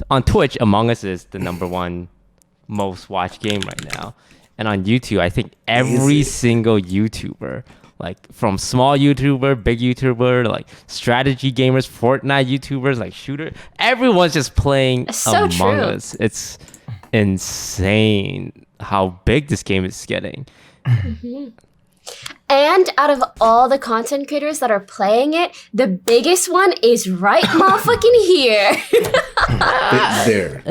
on Twitch, Among Us is the number one most watched game right now. And on YouTube, I think every single YouTuber, like from small YouTuber, big YouTuber, like strategy gamers, Fortnite YouTubers, like shooter, everyone's just playing Among Us. It's insane how big this game is getting. Mm-hmm. And out of all the content creators that are playing it, the biggest one is right motherfucking here. There.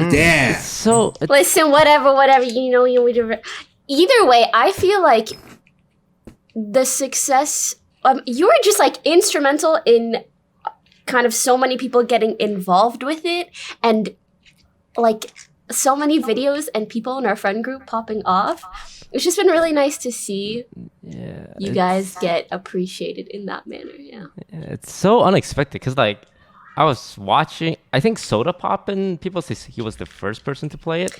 Damn. Listen, whatever, either way, I feel like the success, you were just like instrumental in kind of so many people getting involved with it, and like so many videos and people in our friend group popping off. It's just been really nice to see you guys get appreciated in that manner. Yeah, it's so unexpected because like I was watching, I think Soda Poppin', people say he was the first person to play it,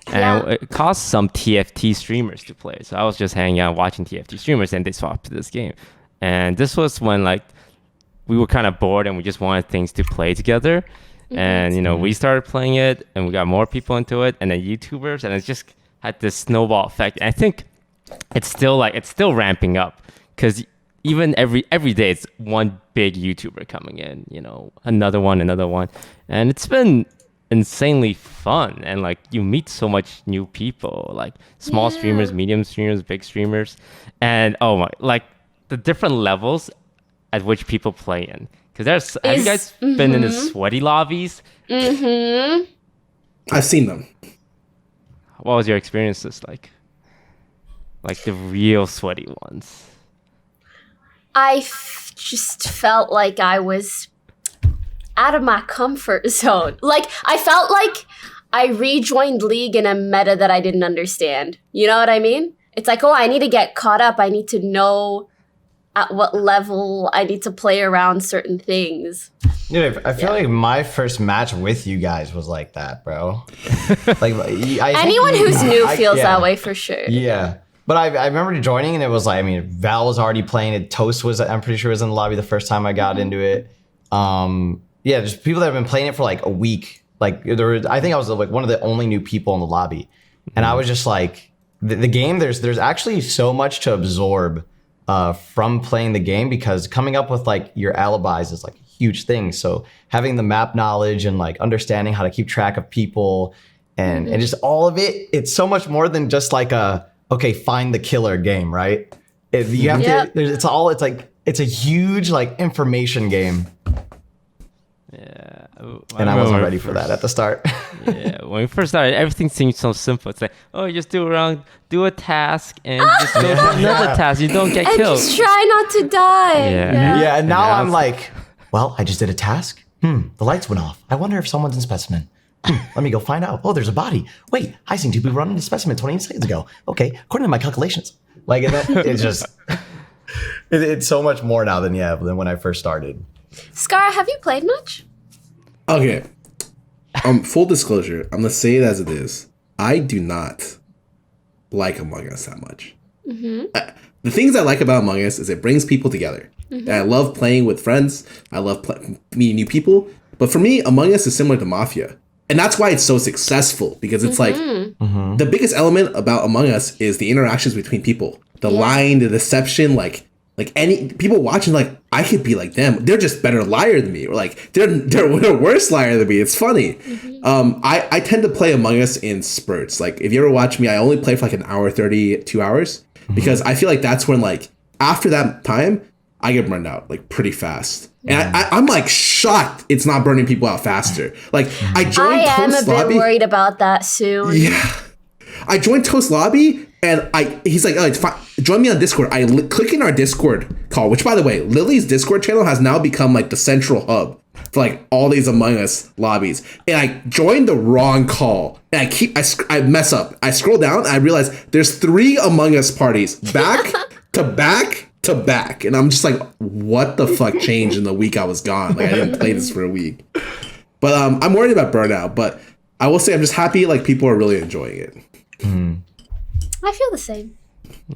and it caused some TFT streamers to play. So I was just hanging out watching TFT streamers, and they swapped to this game. And this was when like we were kind of bored and we just wanted things to play together. And we started playing it, and we got more people into it, and then YouTubers, and it just had this snowball effect. And I think it's still ramping up because even every day it's one big YouTuber coming in, another one, and it's been insanely fun. And like you meet so much new people, like small streamers, medium streamers, big streamers, and like the different levels at which people play in. Because have you guys been in the sweaty lobbies? Mm-hmm. I've seen them. What was your experiences like? Like the real sweaty ones. I just felt like I was out of my comfort zone. Like I felt like I rejoined League in a meta that I didn't understand. You know what I mean? It's like, I need to get caught up. I need to know at what level I need to play around certain things. Dude, I feel like my first match with you guys was like that, bro. Like anyone who's new feels that way for sure. Yeah. But I remember joining, and it was like, Val was already playing it. Toast I'm pretty sure was in the lobby the first time I got into it. Just people that have been playing it for like a week. Like I think I was like one of the only new people in the lobby. And I was just like, the game, there's actually so much to absorb from playing the game, because coming up with like your alibis is like a huge thing. So having the map knowledge and like understanding how to keep track of people and just all of it, it's so much more than just like find the killer game, right? You have to, it's a huge like information game. Yeah. And I wasn't ready for that at the start. Yeah, when we first started, everything seemed so simple. It's like, you just do a task and just go to another task. You don't get killed. Just try not to die. Yeah, and now I'm like, well, I just did a task. The lights went off. I wonder if someone's in specimen. Let me go find out. Oh, there's a body. Wait, I seen two people running to specimen 20 seconds ago. Okay, according to my calculations. Like, it's just, it's so much more now than when I first started. Scar, have you played much? Okay. Full disclosure, I'm gonna say it as it is. I do not like Among Us that much. The things I like about Among Us is it brings people together. And I love playing with friends. I love meeting new people. But for me, Among Us is similar to Mafia. And that's why it's so successful, because it's like the biggest element about Among Us is the interactions between people. The lying, the deception, like any people watching, like I could be like them. They're just better liar than me, or like they're worse liar than me. It's funny. I tend to play Among Us in spurts. Like if you ever watch me, I only play for like an hour 30, 2 hours, because I feel like that's when like after that time I get burned out like pretty fast. And I'm like shocked it's not burning people out faster. Like I joined Toast Lobby. I'm a bit worried about that soon. Yeah. I joined Toast Lobby and he's like, it's fine. Join me on Discord. I click in our Discord call, which by the way, Lily's Discord channel has now become like the central hub for like all these Among Us lobbies. And I joined the wrong call. And I mess up. I scroll down and I realize there's 3 Among Us parties back to back to back. And I'm just like, what the fuck changed in the week I was gone? Like I didn't play this for a week. But I'm worried about burnout. But I will say I'm just happy like people are really enjoying it. I feel the same.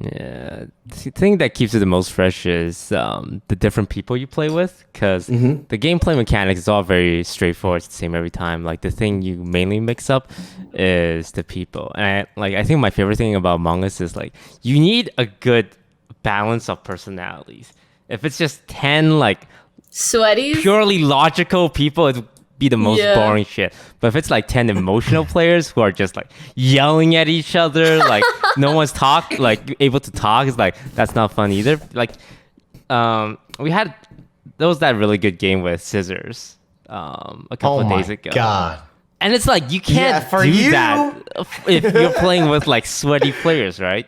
Yeah, the thing that keeps it the most fresh is the different people you play with, because the gameplay mechanics is all very straightforward. It's the same every time. Like the thing you mainly mix up is the people, and I think my favorite thing about Among Us is like you need a good balance of personalities. If it's just 10 like Sweaties. purely logical people, it'd be the most boring shit. But if it's like 10 emotional players who are just like yelling at each other, like no one's able to talk, it's like that's not fun either. Like there was that really good game with Scissors a couple of days ago. God. And it's like you can't do that if you're playing with like sweaty players, right?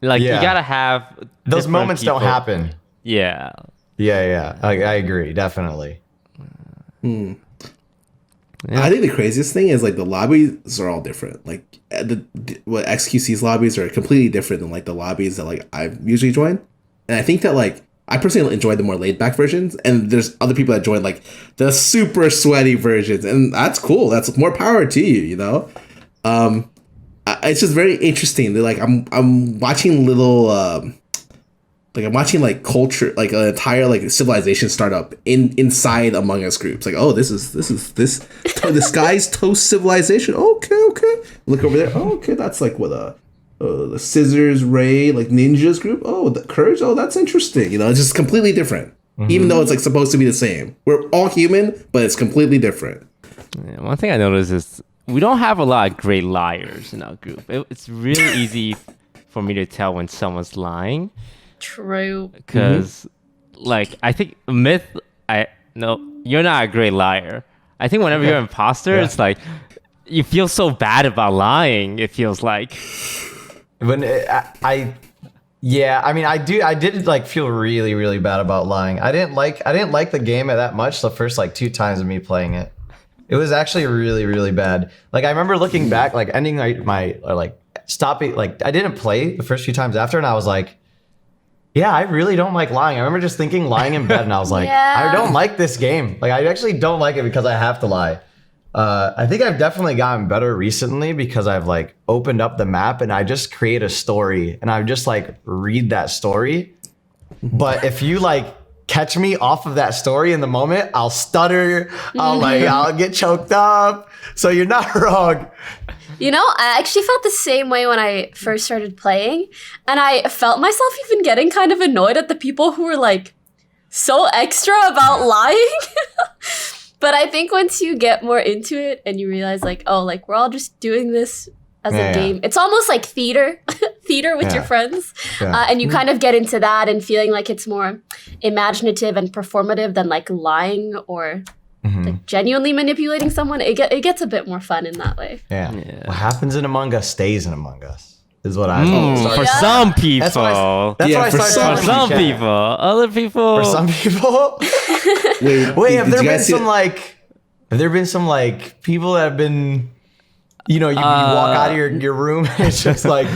Like you gotta have those moments people. don't happen. Yeah. I agree, definitely. Yeah. I think the craziest thing is like the lobbies are all different. Like what XQC's lobbies are completely different than like the lobbies that like I usually join. And I think that like I personally enjoy the more laid back versions, and there's other people that join like the super sweaty versions, and that's cool. That's more power to you, you know. It's just very interesting. They're like I'm watching little. Like I'm watching like culture, like an entire like civilization startup inside Among Us groups. Like, oh, this this guy's toast civilization. Okay. Look over there. Oh, okay, that's like what the Scissors Ray like ninjas group. Oh, the Courage. Oh, that's interesting. You know, it's just completely different. Even though it's like supposed to be the same. We're all human, but it's completely different. Yeah, one thing I noticed is we don't have a lot of great liars in our group. It's really easy for me to tell when someone's lying. True. Because, like, I think you're not a great liar. I think whenever you're an imposter, it's like you feel so bad about lying. It feels like. I did like feel really, really bad about lying. I didn't like the game that much the first like 2 times of me playing it. It was actually really, really bad. Like I remember looking back, like ending stopping. Like I didn't play the first few times after, and I was like. Yeah, I really don't like lying. I remember just thinking lying in bed, and I was like, I don't like this game. Like, I actually don't like it because I have to lie. I think I've definitely gotten better recently because I've like opened up the map and I just create a story and I just like read that story. But if you like catch me off of that story in the moment, I'll stutter. I'll get choked up. So you're not wrong. You know, I actually felt the same way when I first started playing, and I felt myself even getting kind of annoyed at the people who were like so extra about lying. But I think once you get more into it and you realize like, oh, like we're all just doing this as a game. It's almost like theater with your friends. Yeah. And you kind of get into that and feeling like it's more imaginative and performative than like lying or like genuinely manipulating someone. It gets a bit more fun in that way. Yeah. What happens in Among Us stays in Among Us is what I thought. For some people. That's what I started for some people. Other people. For some people. Wait, have there been some like people that have been you walk out of your room and it's just like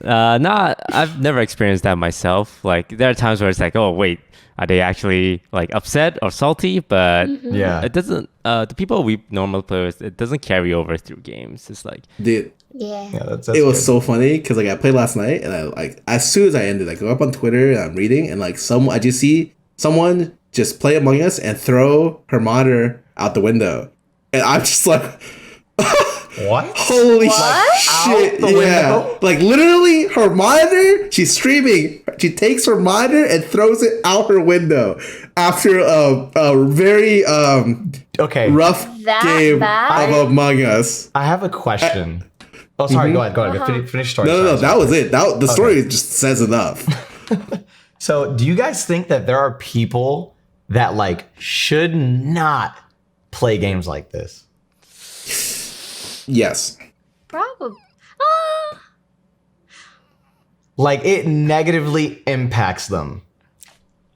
I've never experienced that myself. Like there are times where it's like, oh wait, are they actually like upset or salty? But it doesn't. The people we normally play with, it doesn't carry over through games. It's like, dude, that's it was so funny because like I played last night and I like as soon as I ended, I go up on Twitter and I'm reading and like I just see someone just play Among Us and throw her monitor out the window, and I'm just like. What? Holy shit! Window? Like literally, her monitor. She's streaming. She takes her monitor and throws it out her window after a very rough game of Among Us. I have a question. Sorry. Go ahead. Finish story. No. That was it. The story just says enough. So, do you guys think that there are people that like should not play games like this? Yes. Probably. Like it negatively impacts them.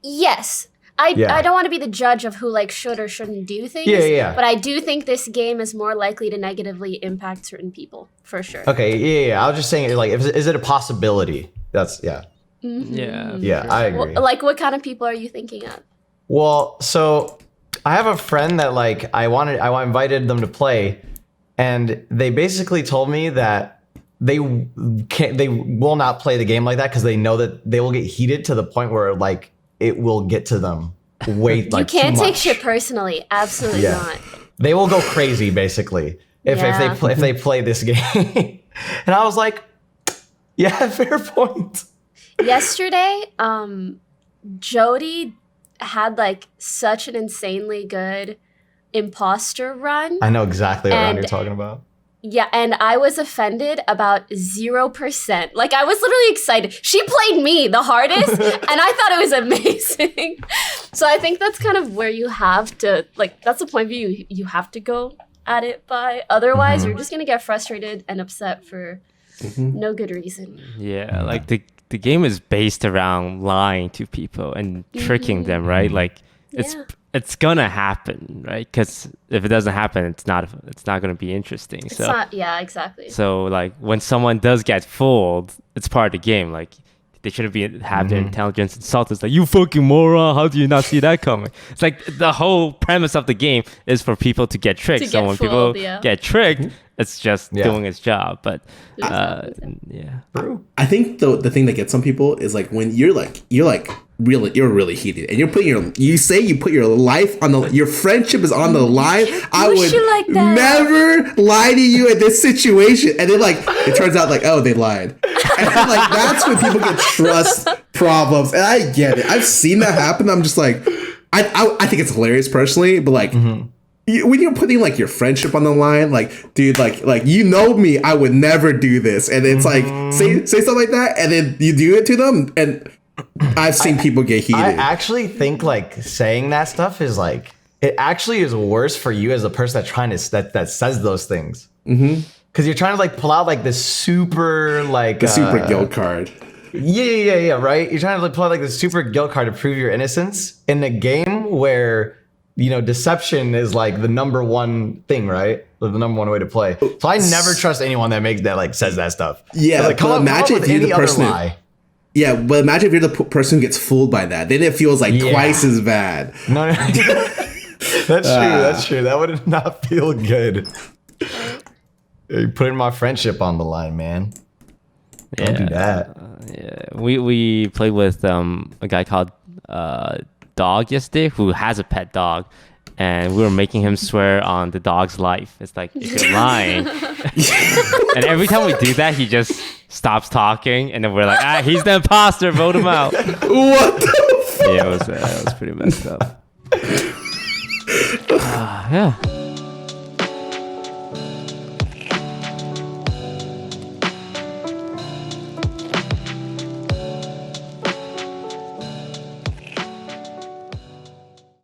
Yes. I don't want to be the judge of who like should or shouldn't do things. Yeah. But I do think this game is more likely to negatively impact certain people, for sure. Okay, yeah. I was just saying, like, is it a possibility? That's Yeah, I agree. Well, like, what kind of people are you thinking of? Well, so I have a friend that like I invited them to play. And they basically told me that they will not play the game like that because they know that they will get heated to the point where like it will get to them. Wait, like you can't too take much. shit personally. Absolutely not. They will go crazy basically if they play this game. And I was like, yeah, fair point. Yesterday, Jody had like such an insanely good imposter run. I know exactly what round you're talking about. Yeah, and I was offended about 0%. Like, I was literally excited. She played me the hardest, and I thought it was amazing. So I think that's kind of where you have to, like, that's the point of view you have to go at it by. Otherwise, you're just going to get frustrated and upset for no good reason. Yeah, like the game is based around lying to people and tricking them, right? Like, it's gonna happen, right? Because if it doesn't happen, it's not gonna be interesting. It's not, yeah, exactly. So like when someone does get fooled, it's part of the game. Like they shouldn't have their intelligence insulted. It's like, you fucking moron! How do you not see that coming? It's like the whole premise of the game is for people to get tricked. So when people get tricked, it's just doing its job. But yeah, I think the thing that gets some people is like when you're really heated and you're putting you put your life on your friendship is on the line. I would like never lie to you in this situation, and then like it turns out like, oh, they lied, and then, like that's when people get trust problems. And I get it. I've seen that happen. I'm just like, I think it's hilarious personally, but like. When you're putting like your friendship on the line, like, dude, like you know me, I would never do this, and it's like say something like that, and then you do it to them, and I've seen people get heated. I actually think like saying that stuff is like it actually is worse for you as a person that says those things, because you're trying to like pull out like this super like the super guilt card. Yeah, right. You're trying to like pull out like this super guilt card to prove your innocence in a game where. You know, deception is like the number one thing, right? The number one way to play. So I never trust anyone that says that stuff. Yeah, like, but imagine if you're the person. Yeah, but imagine if you're the person who gets fooled by that. Then it feels like twice as bad. No. That's true. That would not feel good. You're putting my friendship on the line, man. Don't do that. We played with a guy called Dog yesterday who has a pet dog, and we were making him swear on the dog's life. It's like, if you're lying, and every time we do that, he just stops talking, and then we're like, he's the imposter, vote him out. What the fuck? Yeah, it was pretty messed up. Yeah.